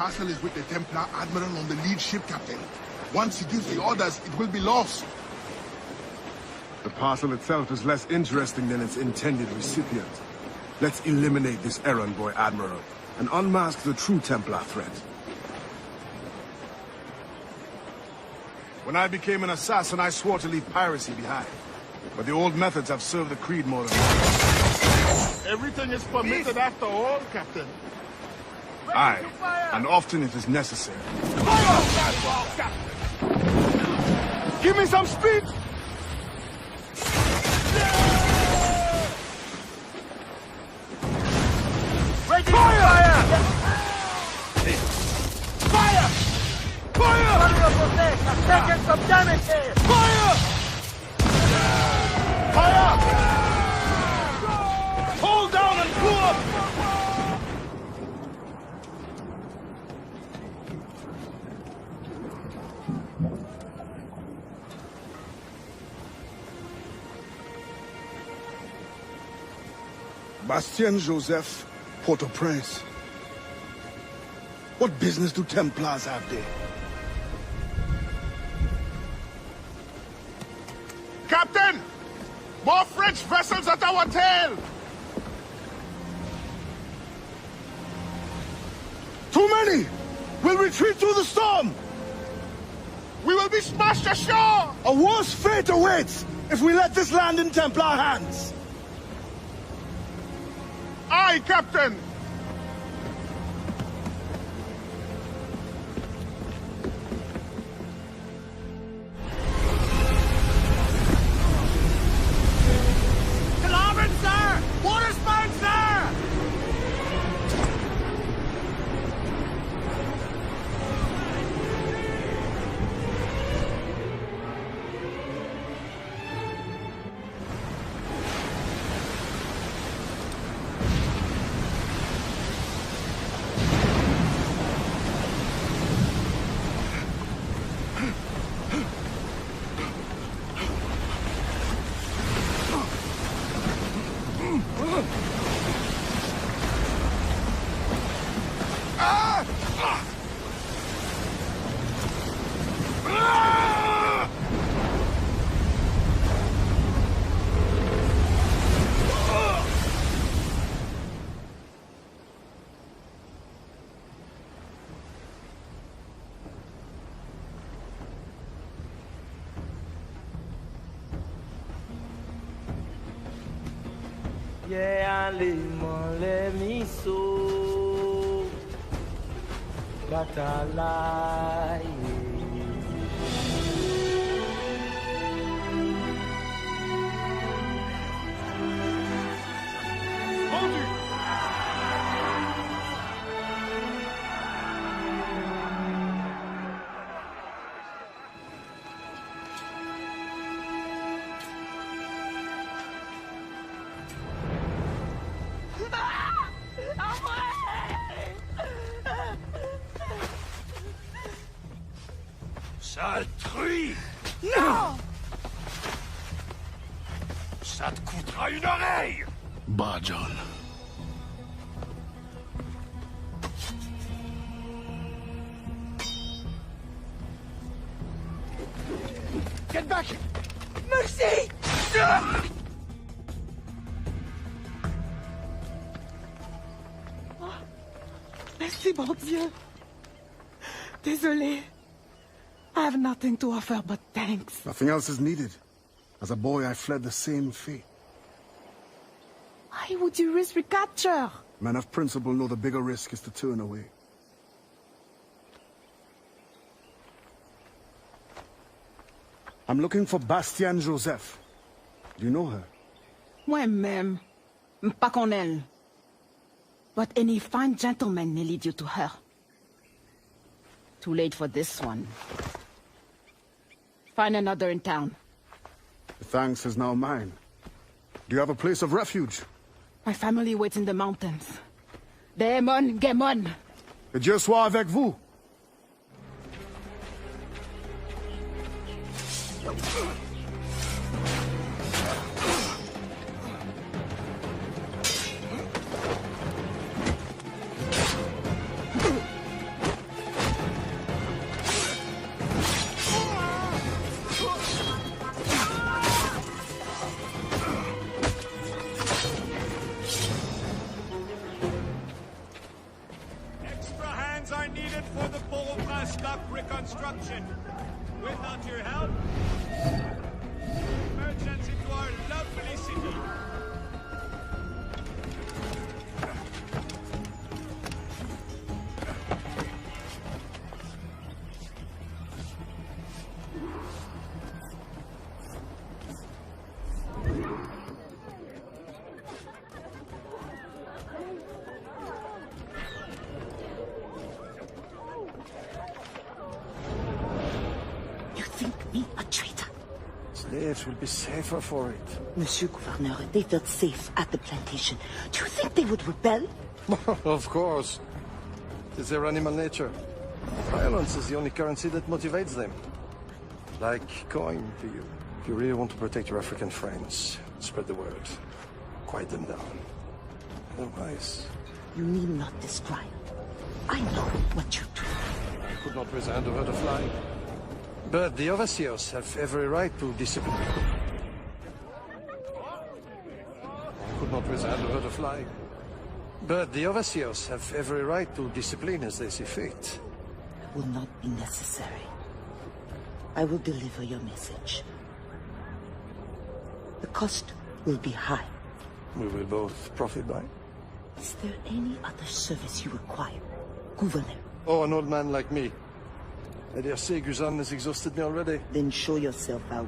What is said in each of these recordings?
castle is with the Templar Admiral on the lead ship, Captain. Once he gives the orders, it will be lost. The parcel itself is less interesting than its intended recipient. Let's eliminate this errand boy Admiral, and unmask the true Templar threat. When I became an assassin, I swore to leave piracy behind. But the old methods have served the Creed more than once. Everything is permitted after all, Captain. Aye, and often it is necessary. Give me some speed! Ready fire! Fire! Fire! I'm taking some damage here! Fire! Fire! Hold down and pull up! Bastien Joseph, Port-au-Prince. What business do Templars have there? Captain! More French vessels at our tail! Too many! We'll retreat through the storm! We will be smashed ashore! A worse fate awaits if we let this land in Templar hands! Aye, Captain! Alarm, sir! Water spine, sir! Yeah, let me so got a lie. Sale truie! Non! Ça te coûtera une oreille! Bah, John. Get back! Merci! Merci, bon Dieu. Désolé. I have nothing to offer but thanks. Nothing else is needed. As a boy, I fled the same fate. Why would you risk recapture? Men of principle know the bigger risk is to turn away. I'm looking for Bastien Joseph. Do you know her? Moi-même, pas qu'on elle. But any fine gentleman may lead you to her. Too late for this one. Find another in town. The thanks is now mine. Do you have a place of refuge? My family waits in the mountains. Démon, Gemon. Que Dieu soit avec vous. men. Without your help, merchants into our lovely city. You think me a traitor? Slaves will be safer for it. Monsieur Gouverneur, they felt safe at the plantation. Do you think they would rebel? Of course. It is their animal nature. Violence is the only currency that motivates them. Like coin to you. If you really want to protect your African friends, spread the word. Quiet them down. Otherwise, You need not describe. I know what you do. I could not resent to hurt a fly. But the overseers have every right to discipline. I could not resent to hurt a fly. But the overseers have every right to discipline as they see fit. Will not be necessary. I will deliver your message. The cost will be high. We will both profit by. Is there any other service you require, Gouverneur? Oh, an old man like me. I dare say Guzan has exhausted me already. Then show yourself out.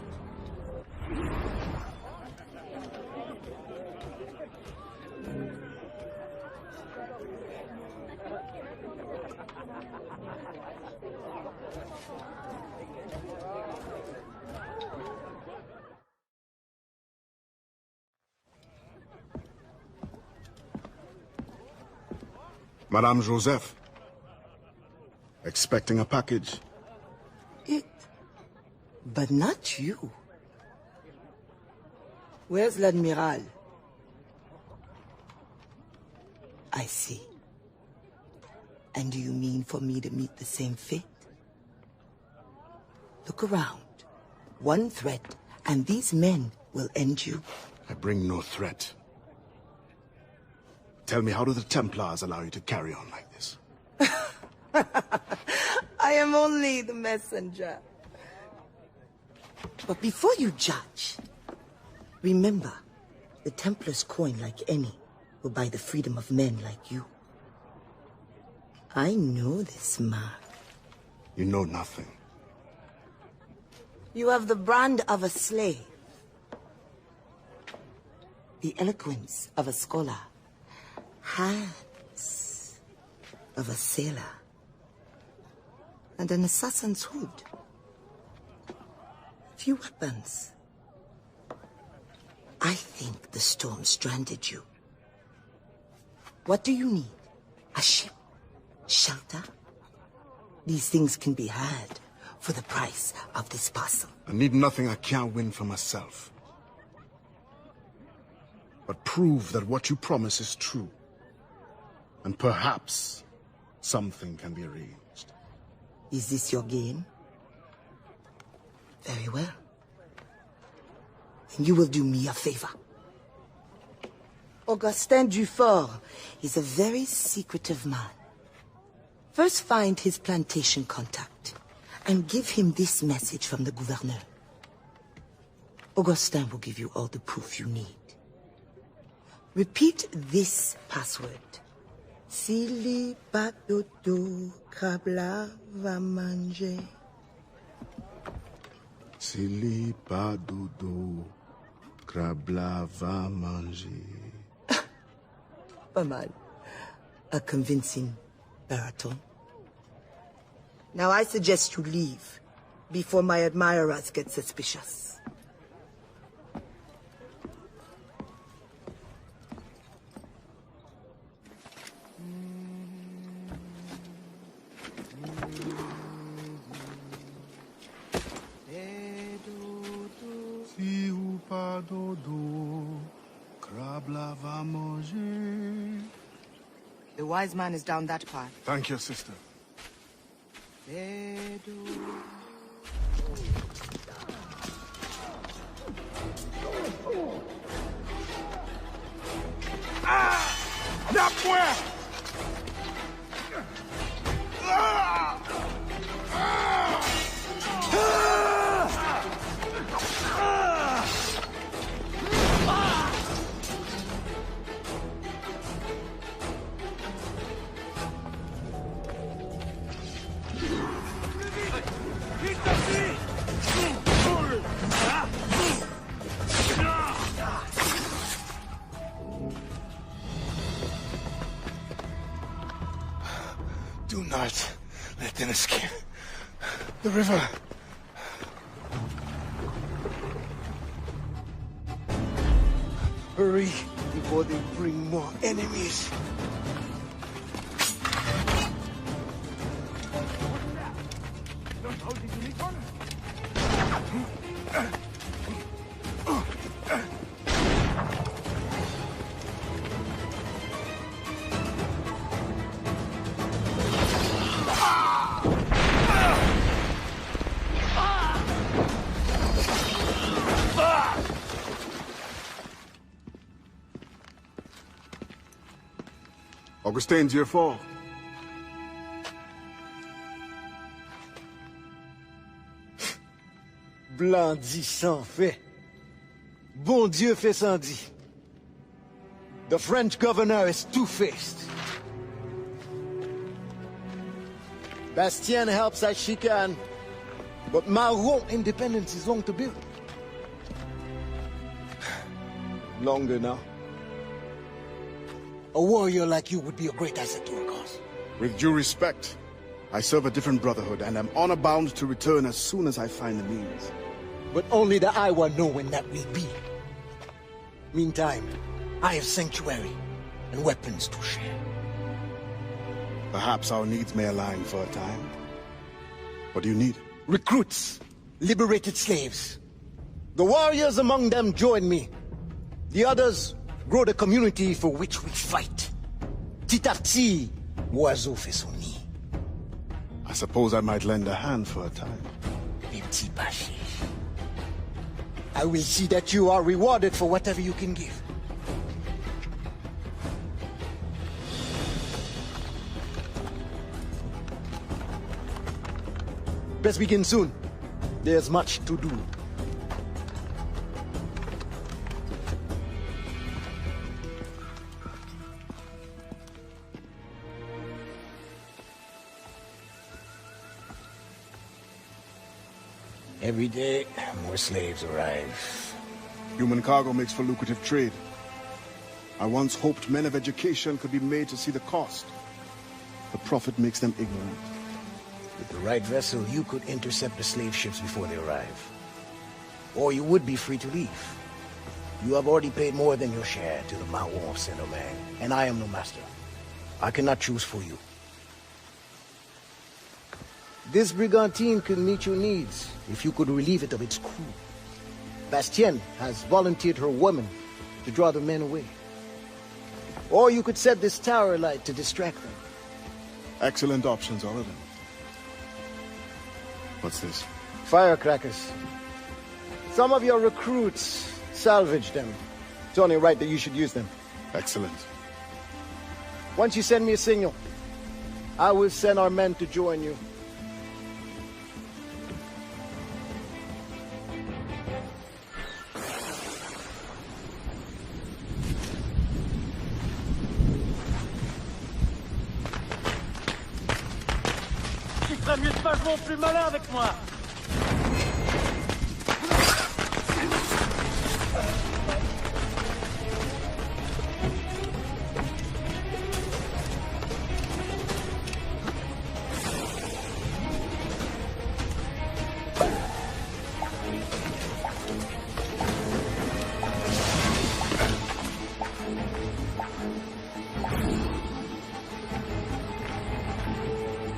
Madame Joseph. Expecting a package. It. But not you. Where's l'Admiral? I see. And do you mean for me to meet the same fate? Look around. One threat, and these men will end you. I bring no threat. Tell me, how do the Templars allow you to carry on like this? I am only the messenger. But before you judge, remember, the Templars' coin, like any, will buy the freedom of men like you. I know this mark. You know nothing. You have the brand of a slave, the eloquence of a scholar, hands of a sailor, and an assassin's hood. Few weapons. I think the storm stranded you. What do you need? A ship? Shelter? These things can be had for the price of this parcel. I need nothing I can't win for myself. But prove that what you promise is true. And perhaps something can be arranged. Is this your game? Very well. Then you will do me a favor. Augustin Dufort is a very secretive man. First find his plantation contact and give him this message from the Gouverneur. Augustin will give you all the proof you need. Repeat this password. Sili Badodo Krabla va manger. Sili pas dodo, Krabla va manger. Pas mal. A convincing baritone. Now I suggest you leave before my admirers get suspicious. Si ou pas dodo, Krabla va manger. The wise man is down that path. Thank you, sister. La puerta! escape. The river. Hurry before they bring more enemies. Augustin, Dieu fort. Blanc dit sans fait. Bon Dieu fait sans dit. The French governor is two-faced. Bastien helps as she can, but Maroon independence is long to build. Longer now. A warrior like you would be a great asset to our cause. With due respect, I serve a different brotherhood and am honor-bound to return as soon as I find the means. But only the Iwa know when that will be. Meantime, I have sanctuary and weapons to share. Perhaps our needs may align for a time. What do you need? Recruits, liberated slaves. The warriors among them join me. The others grow the community for which we fight. Petit à petit, l'oiseau fait son nid. I suppose I might lend a hand for a time. Les petits bâchés. I will see that you are rewarded for whatever you can give. Best begin soon. There's much to do. Every day, more slaves arrive. Human cargo makes for lucrative trade. I once hoped men of education could be made to see the cost. The profit makes them ignorant. With the right vessel, you could intercept the slave ships before they arrive. Or you would be free to leave. You have already paid more than your share to the Maroon of Saint-Domingue, and I am no master. I cannot choose for you. This brigantine could meet your needs if you could relieve it of its crew. Bastien has volunteered her woman to draw the men away. Or you could set this tower light to distract them. Excellent options, all of them. What's this? Firecrackers. Some of your recruits salvaged them. It's only right that you should use them. Excellent. Once you send me a signal, I will send our men to join you. Tu ferais mieux de pas jouer au plus malin avec moi.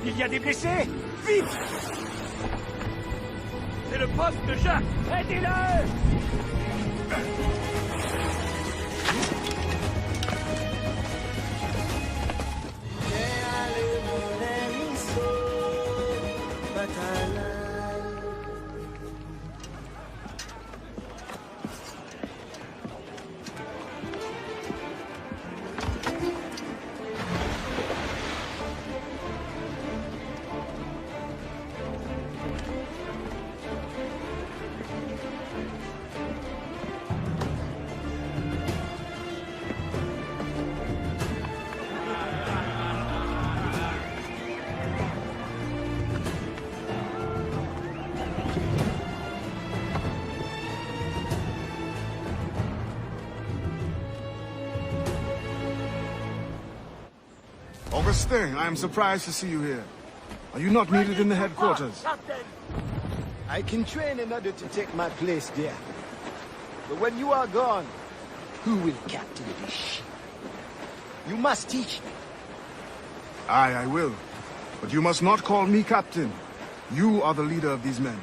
Il y a des blessés! Vite! C'est le poste de Jacques! Aidez-le! Augustin, I am surprised to see you here. Are you not needed in the headquarters? I can train in order to take my place there. But when you are gone, who will captain this ship? You must teach me. Aye, I will. But you must not call me captain. You are the leader of these men.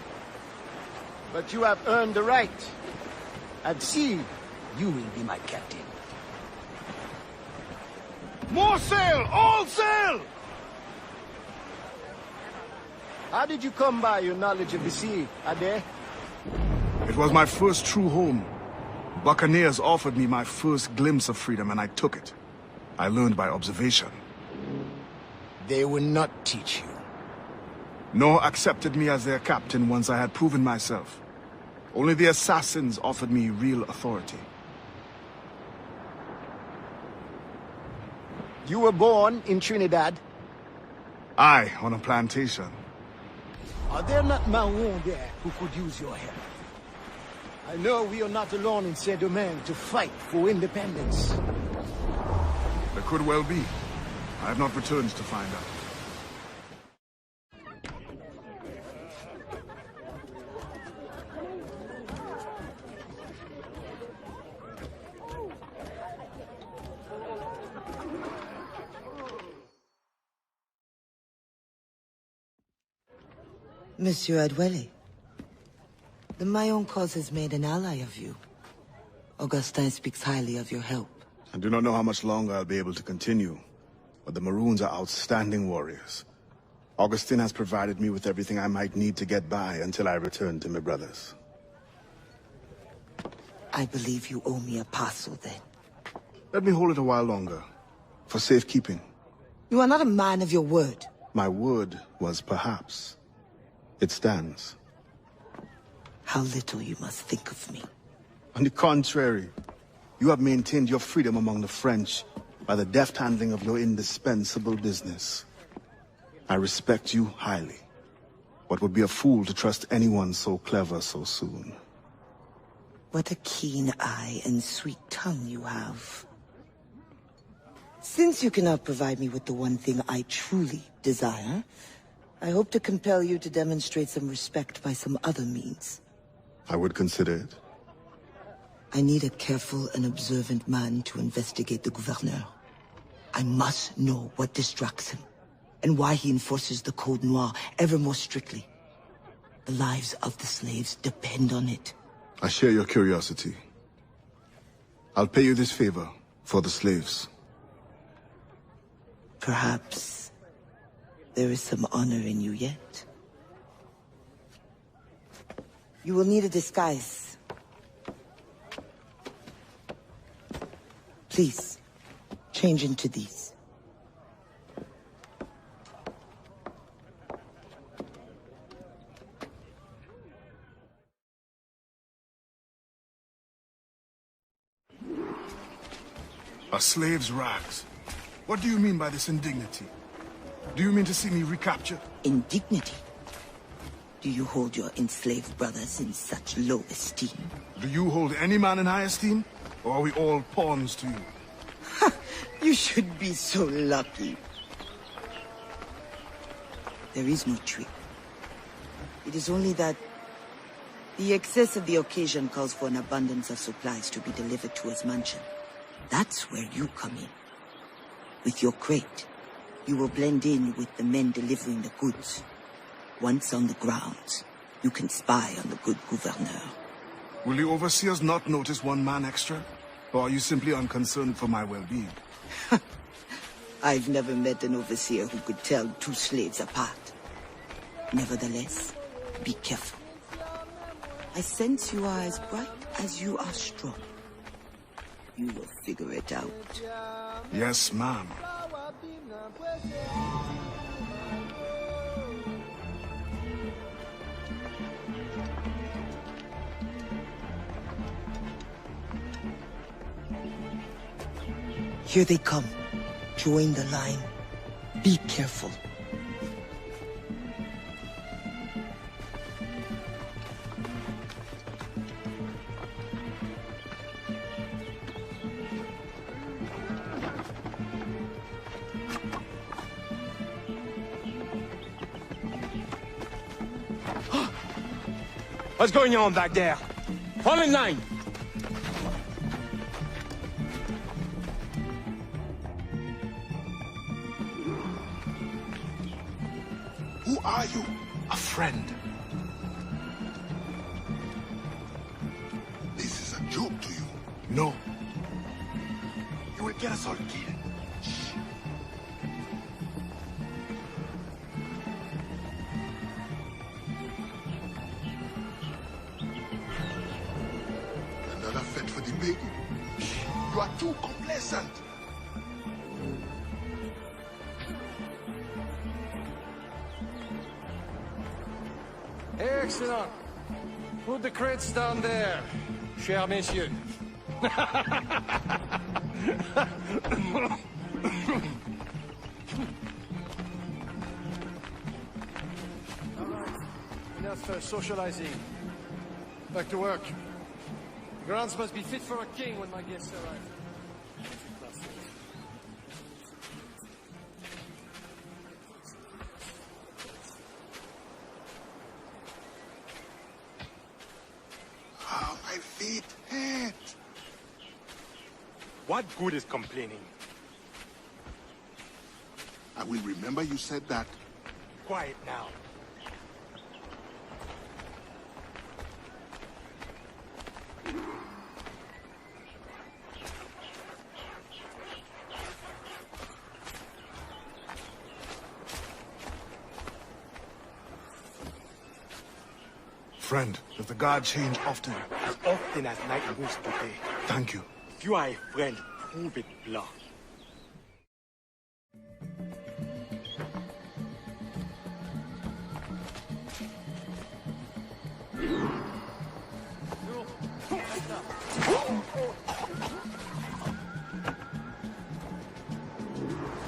But you have earned the right. At sea, you will be my captain. More sail! All sail! How did you come by your knowledge of the sea, Ade? It was my first true home. Buccaneers offered me my first glimpse of freedom, and I took it. I learned by observation. They will not teach you. Nor accepted me as their captain once I had proven myself. Only the assassins offered me real authority. You were born in Trinidad? Aye, on a plantation. Are there not Maroons there who could use your help? I know we are not alone in Saint-Domingue to fight for independence. There could well be. I have not returned to find out. Monsieur Adwele, the Mayon cause has made an ally of you. Augustin speaks highly of your help. I do not know how much longer I'll be able to continue, but the Maroons are outstanding warriors. Augustin has provided me with everything I might need to get by until I return to my brothers. I believe you owe me a parcel then. Let me hold it a while longer, for safekeeping. You are not a man of your word. My word was perhaps. It stands. How little you must think of me. On the contrary, you have maintained your freedom among the French by the deft handling of your indispensable business. I respect you highly, but would be a fool to trust anyone so clever so soon. What a keen eye and sweet tongue you have. Since you cannot provide me with the one thing I truly desire, I hope to compel you to demonstrate some respect by some other means. I would consider it. I need a careful and observant man to investigate the Gouverneur. I must know what distracts him, and why he enforces the Code Noir ever more strictly. The lives of the slaves depend on it. I share your curiosity. I'll pay you this favor for the slaves. Perhaps there is some honor in you yet. You will need a disguise. Please, change into these. A slave's rags. What do you mean by this indignity? Do you mean to see me recaptured? Indignity? Do you hold your enslaved brothers in such low esteem? Do you hold any man in high esteem? Or are we all pawns to you? You should be so lucky. There is no trick. It is only that the excess of the occasion calls for an abundance of supplies to be delivered to his mansion. That's where you come in. With your crate, you will blend in with the men delivering the goods. Once on the grounds, you can spy on the good Gouverneur. Will the overseers not notice one man extra? Or are you simply unconcerned for my well-being? I've never met an overseer who could tell two slaves apart. Nevertheless, be careful. I sense you are as bright as you are strong. You will figure it out. Yes, ma'am. Here they come. Join the line. Be careful. What's going on back there? Fall in line! Who are you? A friend. This is a joke to you. No. You will get us all killed. Another fit for the baby. You are too complacent. Excellent. Put the crates down there, chers messieurs. Enough socializing. Back to work. The grounds must be fit for a king when my guests arrive. Oh, my feet hurt. What good is complaining? I will remember you said that. Quiet now. Friend, does the guard change often? As often as night moves today. Thank you. If you are a friend, prove it, Blanc.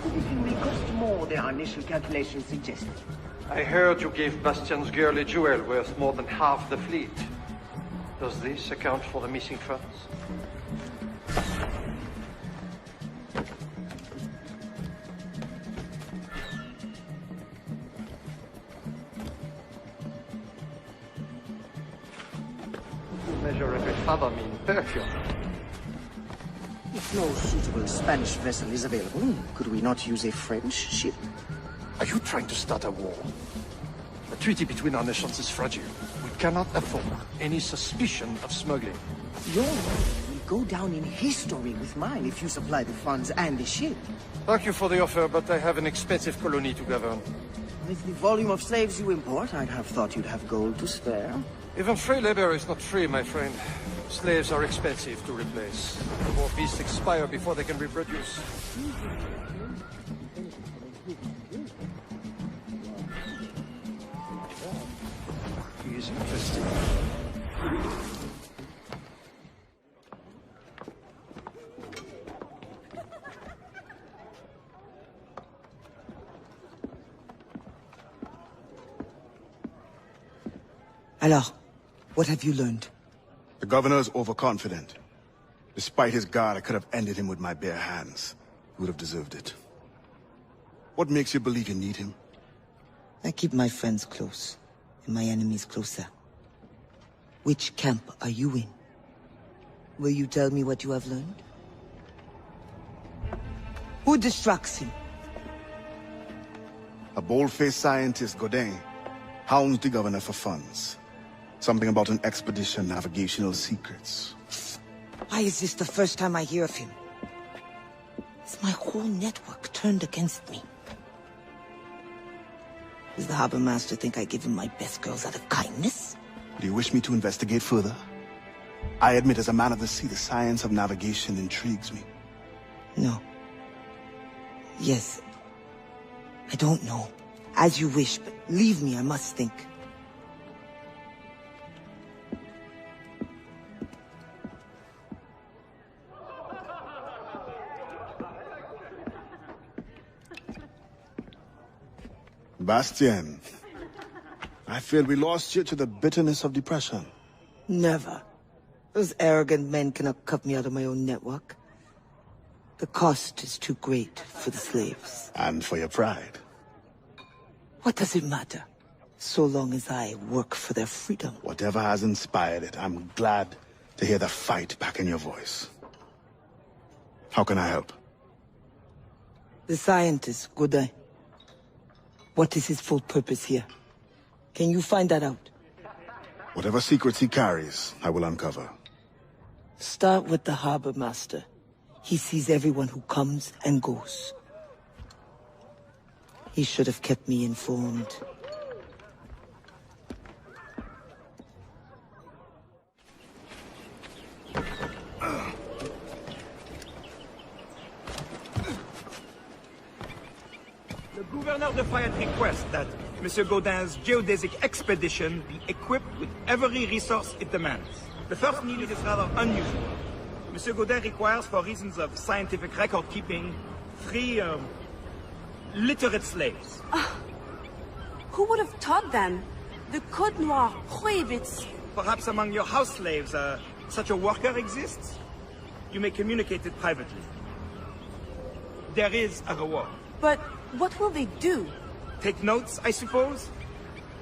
It will cost more than our initial calculations suggested. I heard you gave Bastian's girl a jewel worth more than half the fleet. Does this account for the missing funds? Measurable fathom in perfume. If no suitable Spanish vessel is available, could we not use a French ship? Are you trying to start a war? The treaty between our nations is fragile. We cannot afford any suspicion of smuggling. Your life will go down in history with mine if you supply the funds and the ship. Thank you for the offer, but I have an expensive colony to govern. With the volume of slaves you import, I'd have thought you'd have gold to spare. Even free labor is not free, my friend. Slaves are expensive to replace. The more beasts expire before they can reproduce. He is interesting. Alors, what have you learned? The governor's overconfident. Despite his guard, I could have ended him with my bare hands. He would have deserved it. What makes you believe you need him? I keep my friends close, and my enemies closer. Which camp are you in? Will you tell me what you have learned? Who distracts him? A bold-faced scientist, Godin, hounds the governor for funds. Something about an expedition, navigational secrets. Why is this the first time I hear of him? Is my whole network turned against me? Does the harbor master think I give him my best girls out of kindness? Do you wish me to investigate further? I admit, as a man of the sea, the science of navigation intrigues me. No. Yes. I don't know. As you wish, but leave me, I must think. Bastien, I fear we lost you to the bitterness of depression. Never. Those arrogant men cannot cut me out of my own network. The cost is too great for the slaves. And for your pride. What does it matter? So long as I work for their freedom. Whatever has inspired it, I'm glad to hear the fight back in your voice. How can I help? The scientist, Godin. What is his full purpose here? Can you find that out? Whatever secrets he carries, I will uncover. Start with the harbor master. He sees everyone who comes and goes. He should have kept me informed. Le gouverneur de Fayette requests that Monsieur Godin's geodesic expedition be equipped with every resource it demands. The first need is rather unusual. Monsieur Godin requires, for reasons of scientific record-keeping, 3, literate slaves. Who would have taught them? The Code Noir, Huevitz. Perhaps among your house slaves, such a worker exists? You may communicate it privately. There is a reward. But what will they do? Take notes, I suppose?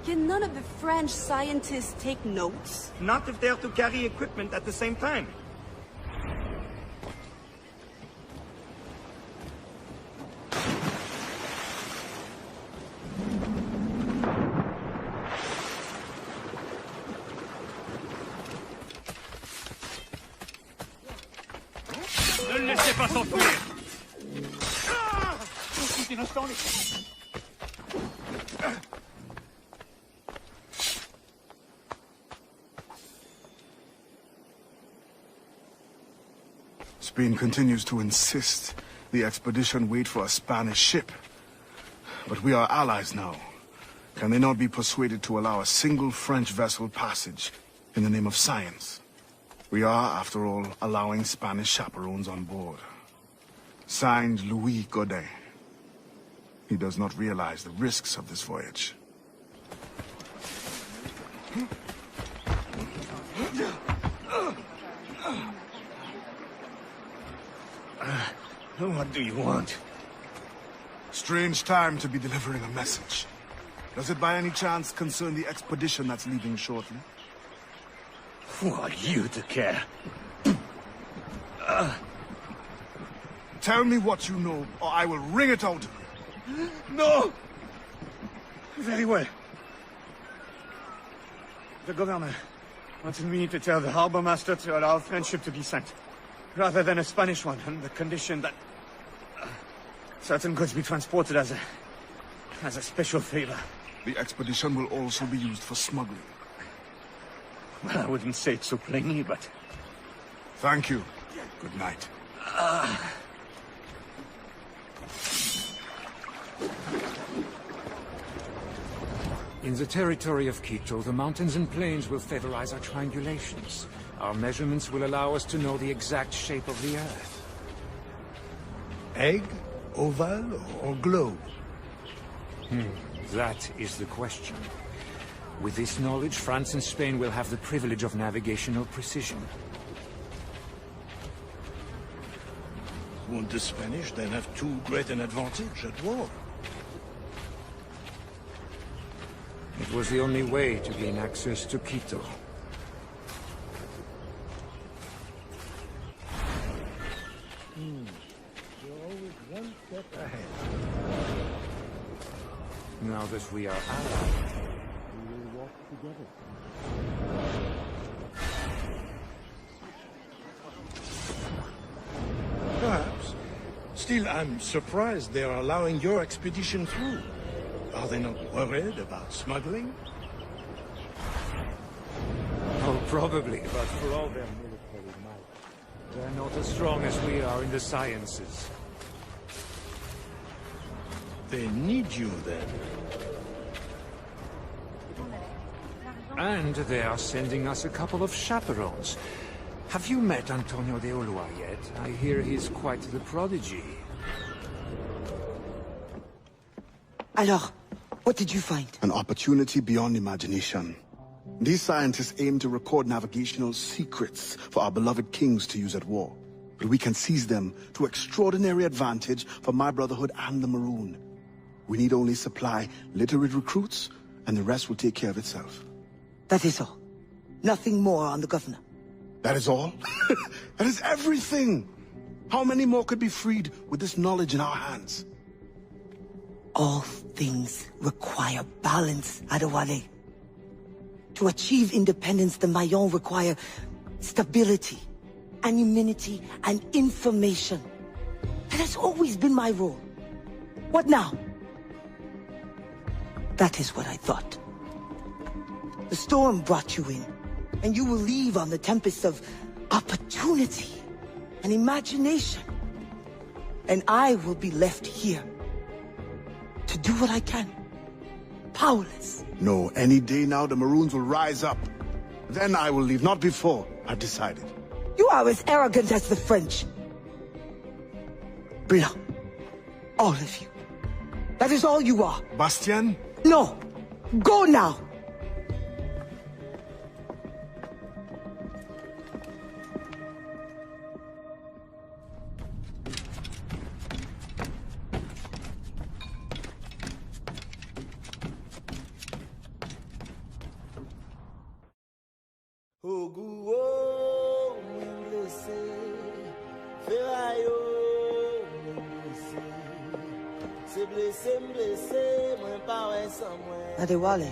Can none of the French scientists take notes? Not if they are to carry equipment at the same time. Ne le laissez pas s'enfuir! Spain continues to insist the expedition wait for a Spanish ship. But we are allies now. Can they not be persuaded to allow a single French vessel passage in the name of science? We are, after all, allowing Spanish chaperones on board. Signed, Louis Godin. He does not realize the risks of this voyage. What do you want? Strange time to be delivering a message. Does it by any chance concern the expedition that's leaving shortly? Who are you to care? Tell me what you know, or I will wring it out of you. No! Very well. The governor wanted me to tell the harbor master to allow a French ship to be sent, rather than a Spanish one, on the condition that certain goods be transported as a special favor. The expedition will also be used for smuggling. Well, I wouldn't say it so plainly, but... Thank you. Good night. In the territory of Quito, the mountains and plains will favorize our triangulations. Our measurements will allow us to know the exact shape of the Earth. Egg, oval, or globe? That is the question. With this knowledge, France and Spain will have the privilege of navigational precision. Won't the Spanish then have too great an advantage at war? It was the only way to gain access to Quito. You're always one step ahead. Now that we are allies, We will walk together. Perhaps. Still, I'm surprised they are allowing your expedition through. Are they not worried about smuggling? Oh, probably, but for all their military might, they're not as strong as we are in the sciences. They need you, then. And they are sending us a couple of chaperones. Have you met Antonio de Ulloa yet? I hear he's quite the prodigy. Alors, what did you find? An opportunity beyond imagination. These scientists aim to record navigational secrets for our beloved kings to use at war. But we can seize them to extraordinary advantage for my Brotherhood and the Maroon. We need only supply literate recruits and the rest will take care of itself. That is all. Nothing more on the governor. That is all? That is everything! How many more could be freed with this knowledge in our hands? All things require balance, Adewale. To achieve independence, the Mayon require stability, anonymity, and information. That has always been my role. What now? That is what I thought. The storm brought you in, and you will leave on the tempest of opportunity and imagination. And I will be left here to do what I can. Powerless. No, any day now the Maroons will rise up. Then I will leave, not before. I've decided. You are as arrogant as the French. Blanc. All of you. That is all you are. Bastien? No. Go now. Adewale,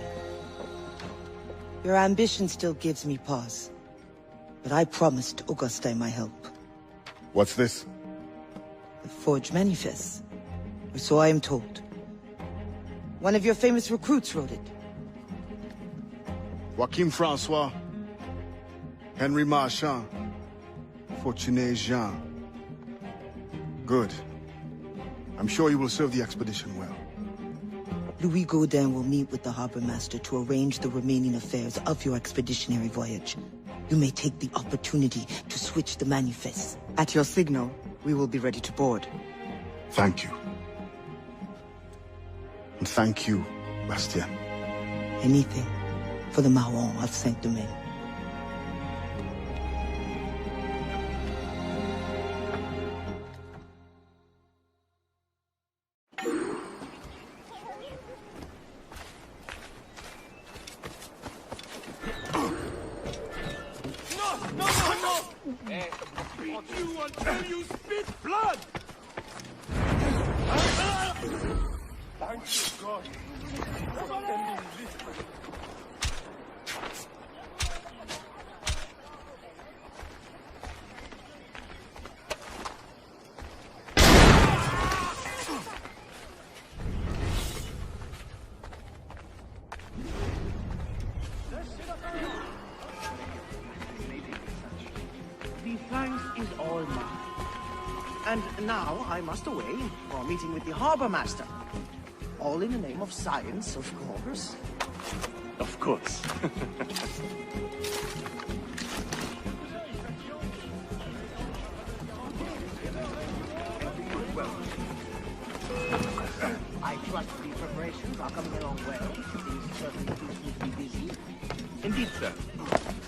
your ambition still gives me pause. But I promised Auguste my help. What's this? The forged manifest. Or so I am told. One of your famous recruits wrote it. Joachim Francois, Henry Marchand, Fortuné Jean. Good. I'm sure you will serve the expedition well. Louis Gaudin will meet with the harbor master to arrange the remaining affairs of your expeditionary voyage. You may take the opportunity to switch the manifest. At your signal, we will be ready to board. Thank you. And thank you, Bastien. Anything for the Maron of Saint-Domingue. The thanks is all mine. And now I must away for a meeting with the harbor master. All in the name of science, of course. Of course. I trust the preparations are coming along well. Things certainly keep me busy. Indeed, sir.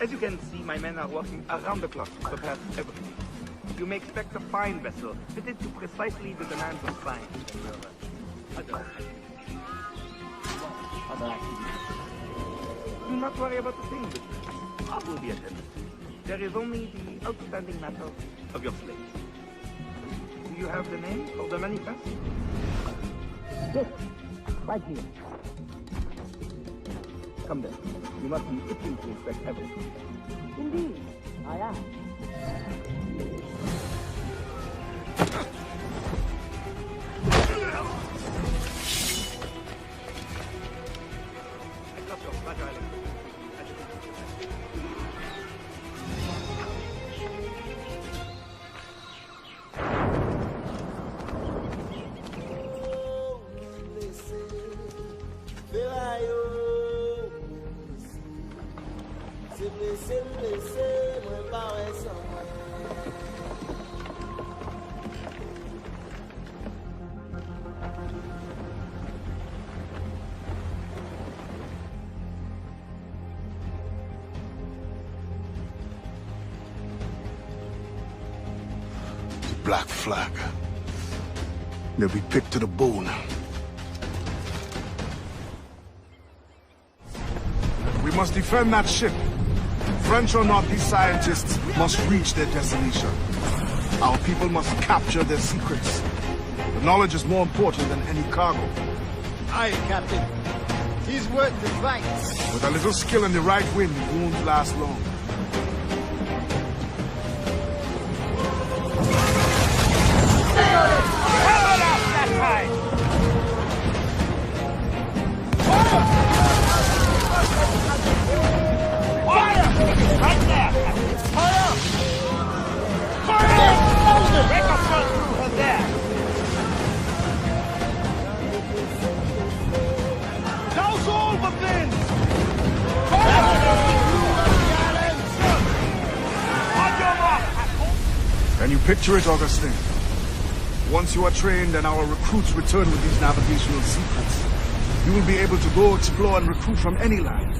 As you can see, my men are working around the clock to prepare everything. You may expect a fine vessel, fitted to precisely the demands of science. Other activities. Do not worry about the things. All will be attended. There is only the outstanding matter of your slaves. Do you have the name of the manifest? Yes, right here. Come then. You must be itching to inspect everything. Indeed, I am. Black flag. They'll be picked to the bone. We must defend that ship. French or not, these scientists must reach their destination. Our people must capture their secrets. The knowledge is more important than any cargo. Aye, Captain. He's worth the fight. With a little skill in the right wind, it won't last long. Can you picture it, Augustine? Once you are trained and our recruits return with these navigational secrets, you will be able to go explore and recruit from any land.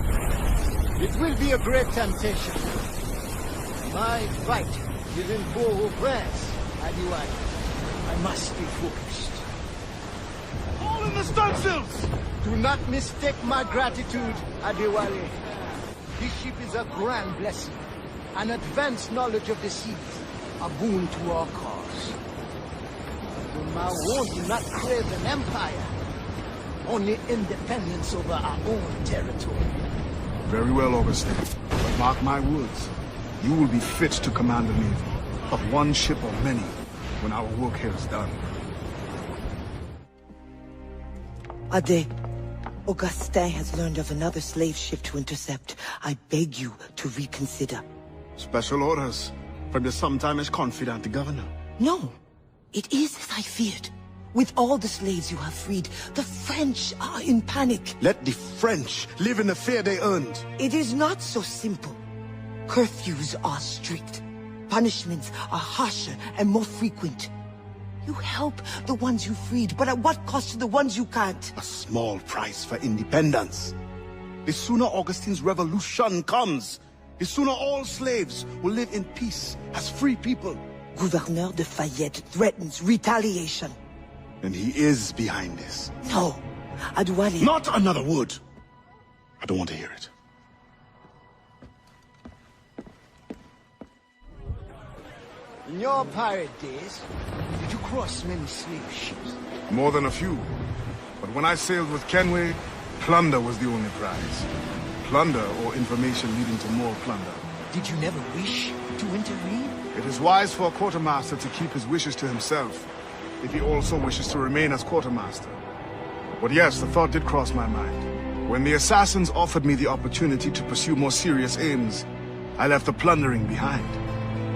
It will be a great temptation. My fight is in Port-au-Prince, Adiwan. I must be focused. All in the stunsails! Do not mistake my gratitude, Adewale. This ship is a grand blessing. An advanced knowledge of the seas, a boon to our cause. The Maroons do not crave an empire, only independence over our own territory. Very well, Augustine. But mark my words, you will be fit to command a navy, of one ship or many, when our work here is done. Ade, Augustin has learned of another slave ship to intercept. I beg you to reconsider. Special orders from the sometimes confident governor. No, it is as I feared. With all the slaves you have freed, the French are in panic. Let the French live in the fear they earned. It is not so simple. Curfews are strict. Punishments are harsher and more frequent. You help the ones you freed, but at what cost to the ones you can't? A small price for independence. The sooner Augustine's revolution comes, the sooner all slaves will live in peace as free people. Gouverneur de Fayette threatens retaliation. And he is behind this. No, Adewale... Not another word. I don't want to hear it. In your pirate days, did you cross many slave ships? More than a few. But when I sailed with Kenway, plunder was the only prize. Plunder or information leading to more plunder. Did you never wish to intervene? It is wise for a quartermaster to keep his wishes to himself, if he also wishes to remain as quartermaster. But yes, the thought did cross my mind. When the assassins offered me the opportunity to pursue more serious aims, I left the plundering behind.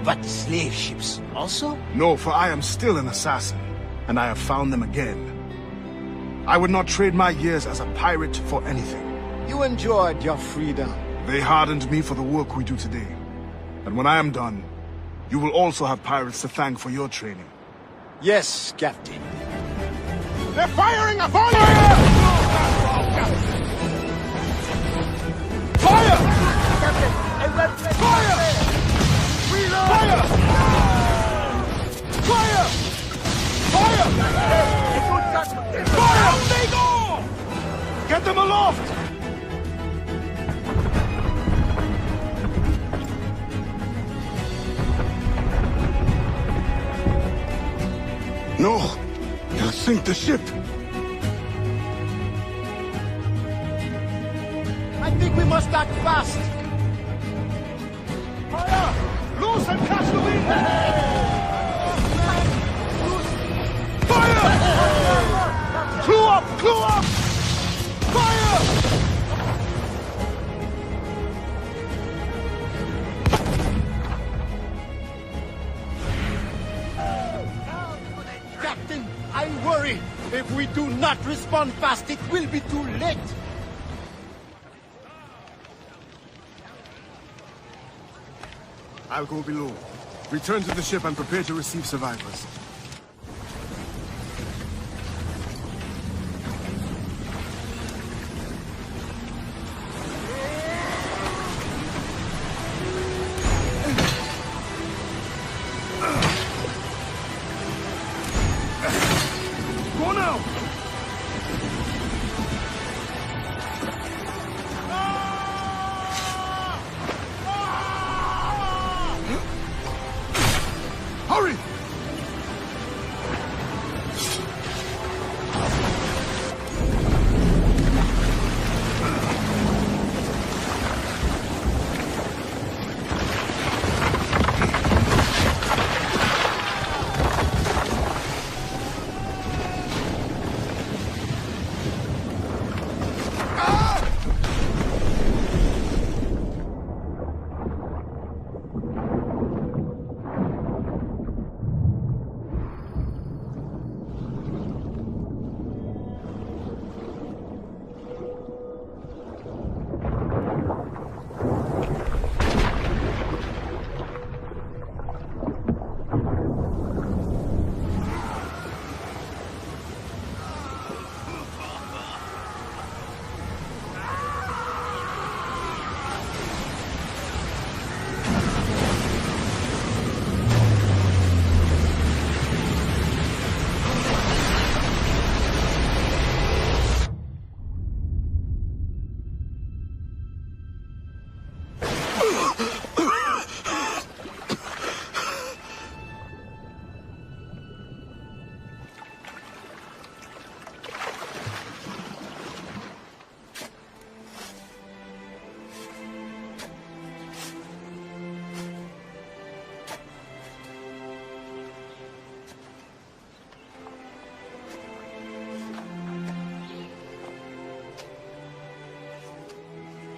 But the slave ships also? No, for I am still an assassin, and I have found them again. I would not trade my years as a pirate for anything. You enjoyed your freedom. They hardened me for the work we do today. And when I am done, you will also have pirates to thank for your training. Yes, Captain. They're firing upon you! Fire! Captain, I will fire! Reload! Fire! Fire! Fire! Fire! Down they go! Get them aloft! No! They'll sink the ship! I think we must act fast! Fire! Loose and catch the wind! Fire! Clew up! Clew up! Fire! Captain, I worry. If we do not respond fast, it will be too late. I'll go below. Return to the ship and prepare to receive survivors. Go now!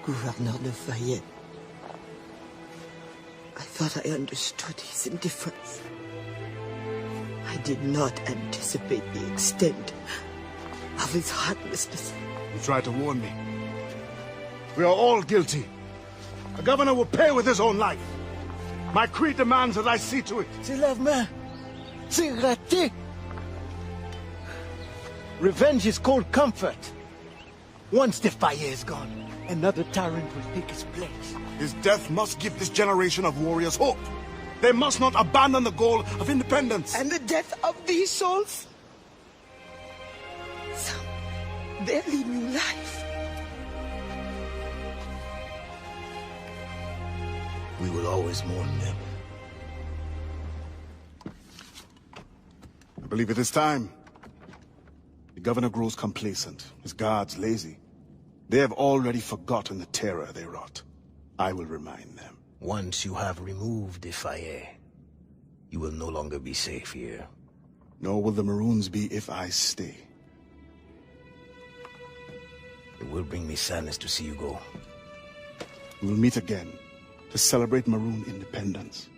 Gouverneur Lafayette. I thought I understood his indifference. I did not anticipate the extent of his heartlessness. You tried to warn me. We are all guilty. The governor will pay with his own life. My creed demands that I see to it. C'est la main. C'est raté. Revenge is cold comfort. Once the fire is gone, another tyrant will take his place. His death must give this generation of warriors hope. They must not abandon the goal of independence. And the death of these souls? Some, they're leading life. We will always mourn them. I believe it is time. The governor grows complacent, his guards lazy. They have already forgotten the terror they wrought. I will remind them. Once you have removed the fire, you will no longer be safe here. Nor will the Maroons be if I stay. It will bring me sadness to see you go. We will meet again to celebrate Maroon independence.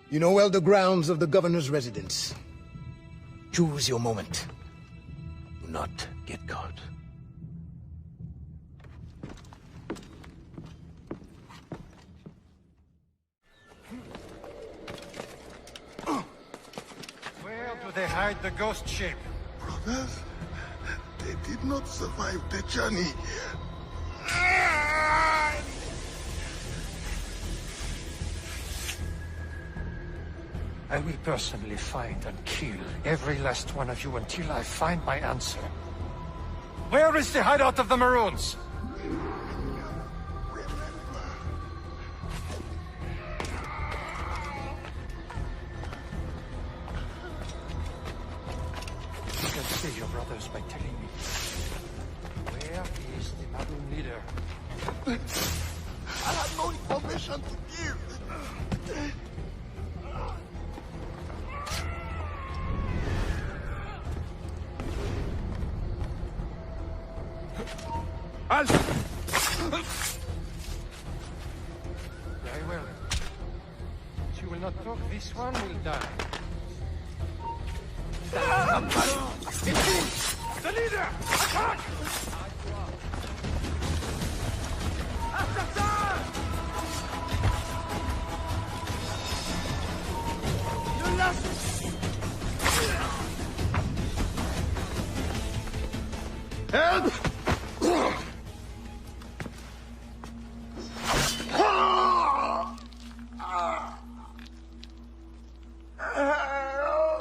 You know well the grounds of the governor's residence. Choose your moment. Do not get caught. Where do they hide the ghost ship? Brothers, they did not survive the journey. I will personally find and kill every last one of you until I find my answer. Where is the hideout of the Maroons? You can save your brothers by telling me. Where is the Maroon leader? I have no information to give. Very well. But you will not talk, this one will die. The leader! Attack! Assassin! You lost it! Help!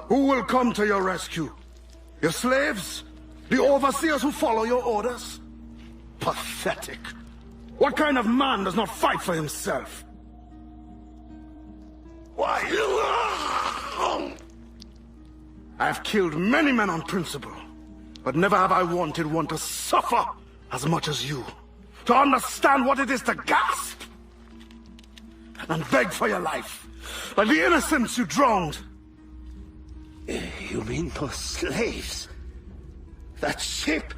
Who will come to your rescue? Your slaves? The overseers who follow your orders? Pathetic. What kind of man does not fight for himself? Why? I have killed many men on principle, but never have I wanted one to suffer as much as you. To understand what it is to gasp and beg for your life, like the innocents you drowned. You mean those slaves? That ship?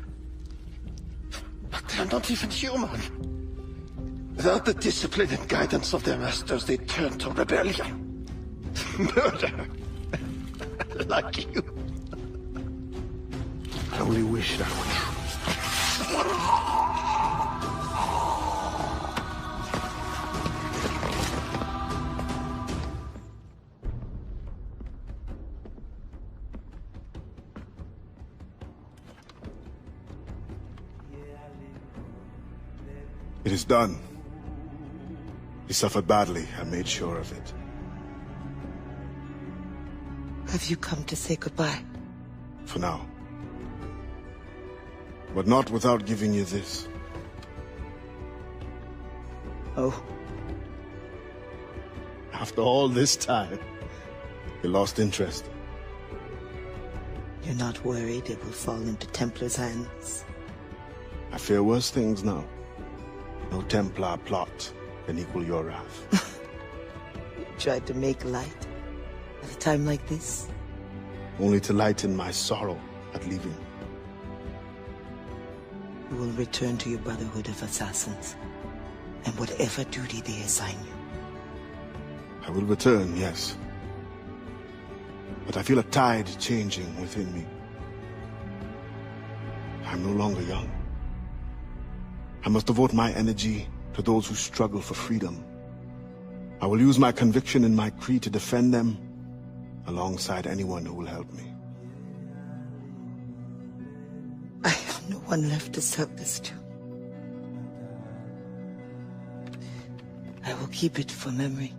But they're not even human. Without the discipline and guidance of their masters, they turn to rebellion. Murder. Like you. I only wish that were true. It is done. He suffered badly. I made sure of it. Have you come to say goodbye? For now. But not without giving you this. Oh. After all this time, you lost interest. You're not worried it will fall into Templar's hands? I fear worse things now. No Templar plot can equal your wrath. You tried to make light at a time like this? Only to lighten my sorrow at leaving. You will return to your Brotherhood of Assassins, and whatever duty they assign you. I will return, yes. But I feel a tide changing within me. I'm no longer young. I must devote my energy to those who struggle for freedom. I will use my conviction and my creed to defend them alongside anyone who will help me. I have no one left to serve this to. I will keep it for memory.